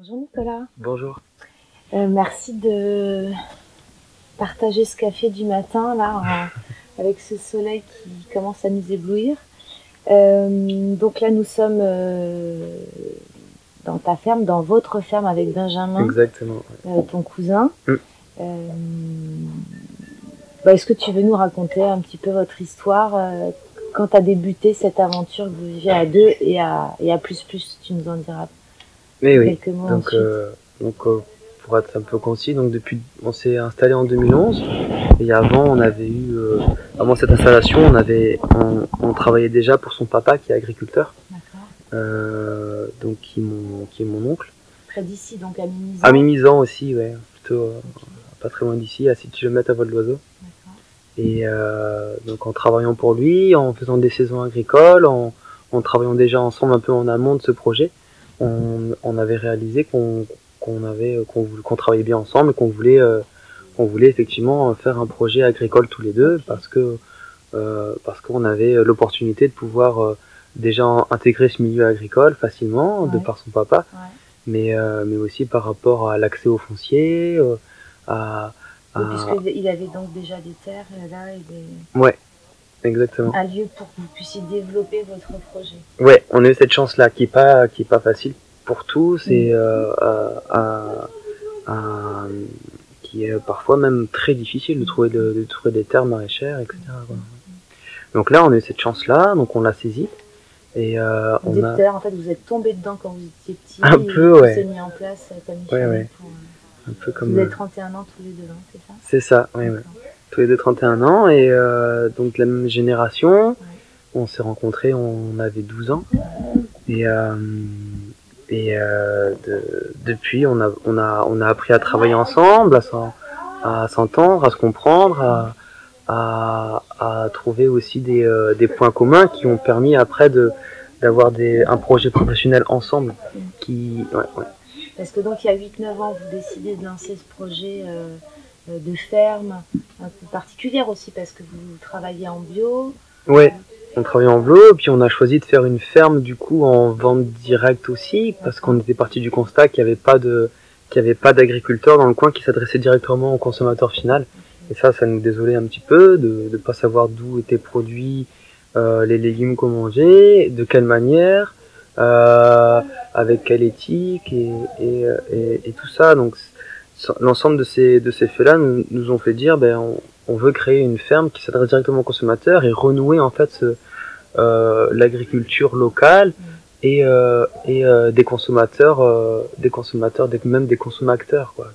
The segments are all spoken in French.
Bonjour Nicolas. Bonjour. Merci de partager ce café du matin là, avec ce soleil qui commence à nous éblouir. Donc là nous sommes dans ta ferme, dans votre ferme avec Benjamin, Exactement. ton cousin. Mm. Est-ce que tu veux nous raconter un petit peu votre histoire quand tu as débuté cette aventure que vous vivez à deux et à plus, tu nous en diras Mais oui. quelques mots Donc, ensuite. pour être un peu concis, donc depuis, on s'est installé en 2011 et avant on avait eu, avant cette installation, on travaillait déjà pour son papa qui est agriculteur, donc qui est mon oncle. Près d'ici, donc à Mimizan. À Mimizan aussi, ouais, plutôt pas très loin d'ici, à 6 km à vol d'oiseau. Et donc en travaillant pour lui, en faisant des saisons agricoles, en travaillant déjà ensemble un peu en amont de ce projet, on avait réalisé qu'on travaillait bien ensemble et qu'on voulait effectivement faire un projet agricole tous les deux parce qu'on avait l'opportunité de pouvoir déjà intégrer ce milieu agricole facilement de par son papa, mais aussi par rapport à l'accès au foncier, puisqu'il avait donc déjà des terres là et Ouais, exactement. un lieu pour que vous puissiez développer votre projet. Ouais, on a eu cette chance-là qui est pas facile pour tous et qui est parfois même très difficile de trouver des terres maraîchères, etc. Donc là, on a eu cette chance-là, donc on l'a saisie. Et terres, en fait, vous êtes tombé dedans quand vous étiez petit. Un peu, ouais. Vous avez mis en place comme il fallait pour... Un peu comme... Vous avez 31 ans tous les deux, c'est ça? C'est ça, oui, ouais. Tous les deux 31 ans et donc la même génération. On s'est rencontrés, on avait 12 ans. Et depuis, on a appris à travailler ensemble, à s'entendre, à se comprendre, à trouver aussi des points communs qui ont permis après d'avoir un projet professionnel ensemble. Parce que donc il y a 8-9 ans, vous décidez de lancer ce projet de ferme, un peu particulière aussi parce que vous travaillez en bio. Ouais. On travaillait en bio, puis on a choisi de faire une ferme du coup en vente directe aussi, parce qu'on était parti du constat qu'il n'y avait pas d'agriculteurs dans le coin qui s'adressaient directement au consommateur final. Et ça nous désolait un petit peu de ne pas savoir d'où étaient produits les légumes qu'on mangeait, de quelle manière, avec quelle éthique et tout ça. Donc l'ensemble de ces faits-là nous ont fait dire on veut créer une ferme qui s'adresse directement aux consommateurs et renouer en fait l'agriculture locale et des consommateurs, même des consommateurs quoi,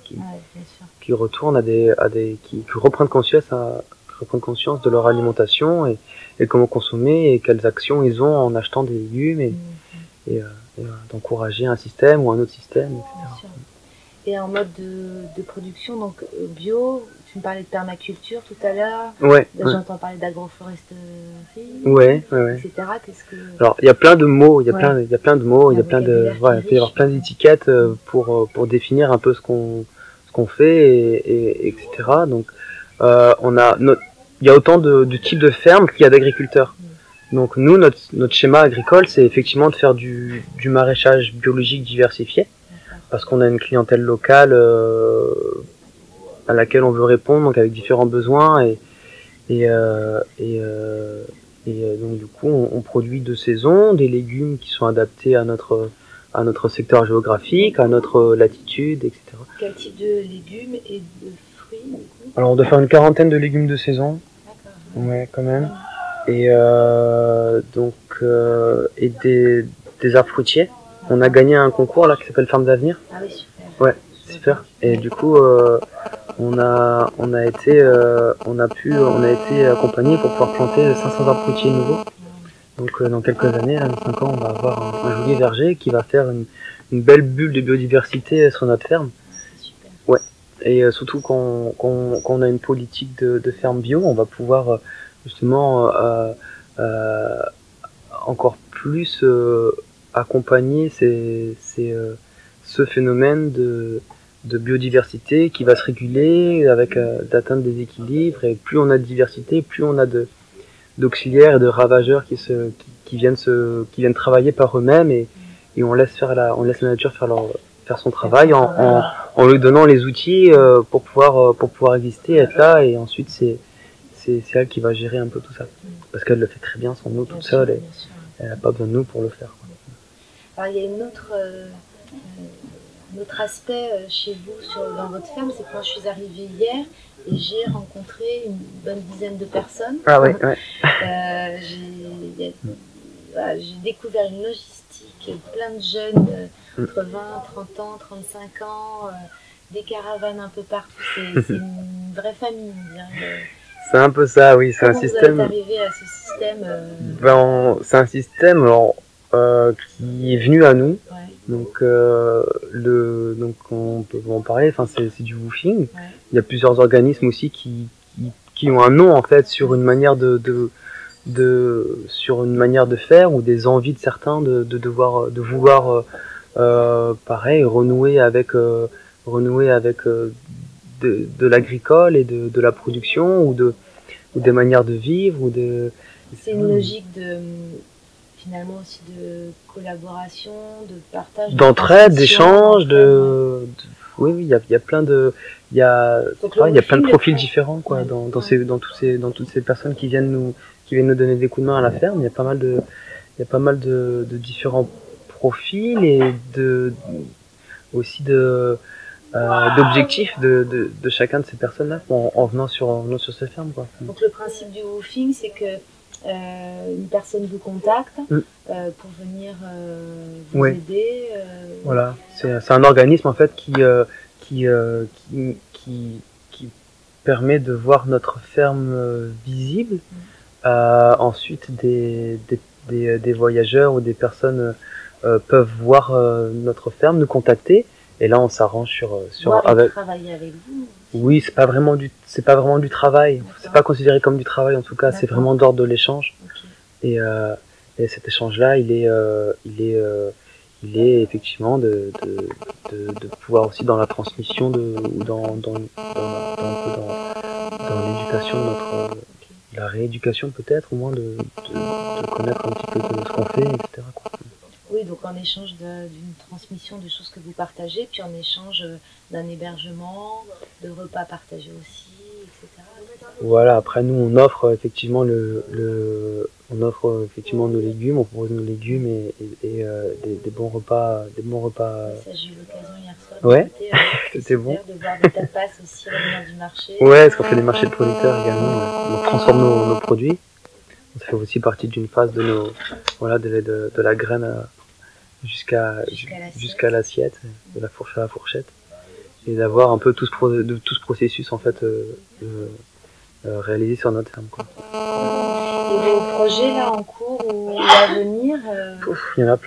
qui retournent qui reprennent conscience de leur alimentation et comment consommer et quelles actions ils ont en achetant des légumes et d'encourager un système ou un autre système, etc. Et en mode de production, donc bio, tu me parlais de permaculture tout à l'heure. Ouais. J'entends parler d'agroforesterie. Etc. Alors, il y a plein de mots, il y a plein de mots, il y a plein de, voilà, il peut y avoir plein d'étiquettes pour définir un peu ce qu'on fait etc. Donc, il y a autant de types de fermes qu'il y a d'agriculteurs. Donc, nous, notre schéma agricole, c'est effectivement de faire du maraîchage biologique diversifié. Parce qu'on a une clientèle locale à laquelle on veut répondre, donc avec différents besoins et donc du coup on produit de saison des légumes qui sont adaptés à notre secteur géographique, à notre latitude, etc. Quel type de légumes et de fruits du coup? Alors on doit faire une quarantaine de légumes de saison. D'accord. Ouais, quand même. Et et des arbres fruitiers. On a gagné un concours là qui s'appelle Ferme d'Avenir. Ah oui, super. Ouais, super. Et du coup, on a été accompagné pour pouvoir planter 500 arbres fruitiers nouveaux. Donc dans quelques années, dans 5 ans, on va avoir un joli verger qui va faire une belle bulle de biodiversité sur notre ferme. C'est super. Ouais. Et surtout quand on a une politique de ferme bio, on va pouvoir justement encore plus accompagner ce phénomène de biodiversité qui va se réguler avec d'atteindre des équilibres, et plus on a de diversité, plus on a d'auxiliaires et de ravageurs qui viennent travailler par eux-mêmes et on laisse la nature faire faire son travail en lui donnant les outils pour pouvoir exister, être là, et ensuite c'est elle qui va gérer un peu tout ça. Parce qu'elle le fait très bien sans nous toute seule, et elle n'a pas besoin de nous pour le faire. Alors il y a un autre aspect chez vous dans votre ferme, c'est que moi je suis arrivée hier et j'ai rencontré une bonne dizaine de personnes. Ah oui, ouais. J'ai découvert une logistique, plein de jeunes, entre 20, 30 ans, 35 ans, des caravanes un peu partout. C'est une vraie famille, on dirait. C'est un peu ça, oui. C'est un système. Vous êtes arrivé à ce système c'est un système qui est venu à nous. Ouais. Donc on peut en parler. Enfin, c'est du woofing. Ouais. Il y a plusieurs organismes aussi qui ont un nom en fait sur une manière sur une manière de faire, ou des envies de certains de vouloir pareil renouer avec de l'agricole et de la production, ou des manières de vivre, c'est une logique finalement aussi de collaboration, de partage, d'entraide, d'échange, oui, il y a plein de plein de profils différents quoi, ouais. dans toutes ces personnes qui viennent nous donner des coups de main à la ferme. Il y a pas mal de différents profils, et aussi d'objectifs de chacun de ces personnes-là en venant sur cette ferme quoi. Donc le principe du woofing, c'est que une personne vous contacte pour venir vous aider. Voilà, c'est un organisme en fait qui permet de voir notre ferme visible. Ensuite, des voyageurs ou des personnes peuvent voir notre ferme, nous contacter, et là on s'arrange travailler avec vous. Oui, c'est pas vraiment du travail. C'est pas considéré comme du travail en tout cas. C'est vraiment d'ordre de l'échange. Okay. Et cet échange-là, il est effectivement de pouvoir aussi dans la transmission dans l'éducation de la rééducation peut-être, au moins de connaître un petit peu de ce qu'on fait, etc. quoi. Oui, donc en échange d'une transmission de choses que vous partagez, puis en échange d'un hébergement, de repas partagés aussi, etc. Voilà, après nous on offre effectivement nos légumes, on propose nos légumes et des bons repas. Ça, j'ai eu l'occasion hier soir de goûter, c'était bon. De voir des tapas aussi à l'heure du marché. Ouais, parce qu'on fait des marchés de producteurs également, on transforme nos produits. Ça fait aussi partie d'une phase de de la graine jusqu'à l'assiette, de la fourche à la fourchette, et d'avoir un peu tout ce processus en fait réalisé sur notre ferme quoi. Et vos projets là en cours ou à venir il y en a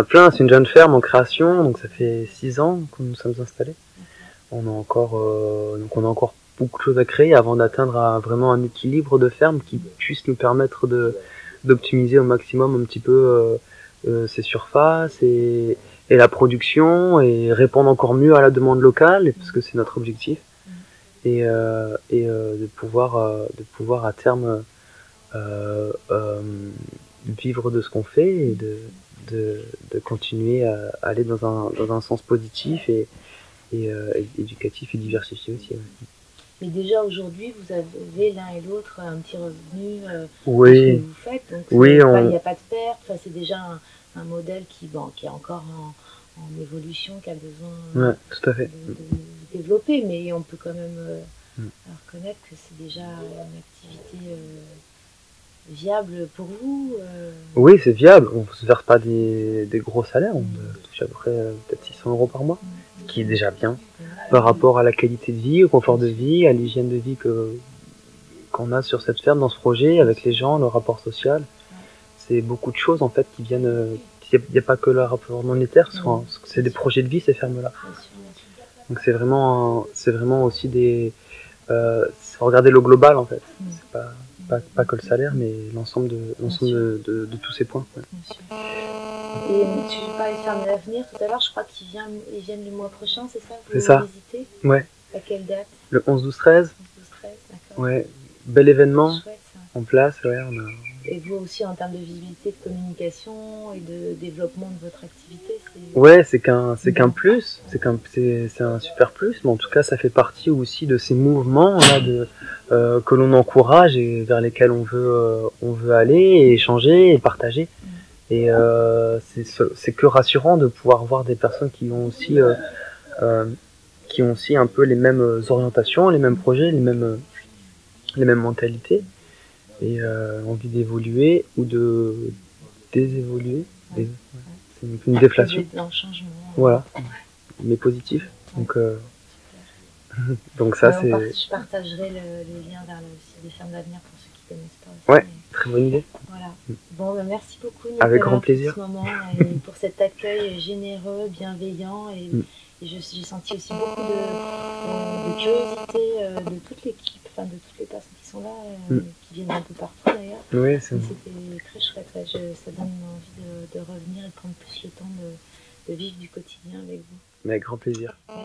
plein. C'est une jeune ferme en création, donc ça fait 6 ans que nous sommes installés. On a encore beaucoup de choses à créer avant d'atteindre vraiment un équilibre de ferme qui puisse nous permettre d'optimiser au maximum un petit peu ses surfaces et la production, et répondre encore mieux à la demande locale, parce que c'est notre objectif, et de pouvoir à terme vivre de ce qu'on fait, et de continuer à aller dans un sens positif et éducatif et diversifié aussi. Ouais. Mais déjà aujourd'hui, vous avez l'un et l'autre un petit revenu de oui. ce que vous faites, donc oui, il n'y a pas de perte. Enfin, c'est déjà un modèle qui est encore en évolution, qui a besoin tout à fait. de développer, mais on peut quand même reconnaître que c'est déjà une activité viable pour vous. Oui, c'est viable. On ne se verse pas des gros salaires, on touche à peu près peut-être 600 € par mois, ce qui est déjà bien par rapport à la qualité de vie, au confort de vie, à l'hygiène de vie qu'on a sur cette ferme, dans ce projet, avec les gens, le rapport social. C'est beaucoup de choses en fait qui viennent. Il n'y a pas que le rapport monétaire, c'est des projets de vie, ces fermes-là. Donc c'est vraiment aussi regarder le global en fait. C'est pas que le salaire, mais l'ensemble de tous ces points. Ouais. Et tu parlais de ferme d'avenir tout à l'heure, je crois qu'ils viennent le mois prochain, c'est ça? C'est ça. Visiter? Ouais. À quelle date? Le 11-12-13. d'accord. Ouais. Bel événement. Chouette, ça. En place, ouais. Et vous aussi, en termes de visibilité, de communication et de développement de votre activité, ouais, c'est qu'un plus, c'est un super plus, mais en tout cas, ça fait partie aussi de ces mouvements là que l'on encourage et vers lesquels on veut aller et échanger et partager. Et c'est que rassurant de pouvoir voir des personnes qui ont aussi un peu les mêmes orientations, les mêmes projets, les mêmes mentalités et envie d'évoluer ou de désévoluer. Ouais. C'est une déflation. Un changement. Voilà, mais positif. Donc, donc ça, c'est. Je partagerai les liens vers aussi des fermes d'avenir pour ceux qui ne connaissent pas aussi. Ouais, très bonne idée. Voilà. Bon, bah, merci beaucoup Nicolas, avec grand plaisir. pour ce moment et pour cet accueil généreux, bienveillant. Et j'ai senti aussi beaucoup de curiosité de toute l'équipe, enfin de toutes les personnes qui sont là, qui viennent un peu partout d'ailleurs. Oui, c'était très chouette. Ça donne envie de revenir et de prendre plus le temps de vivre du quotidien avec vous. Mais avec grand plaisir. Ouais.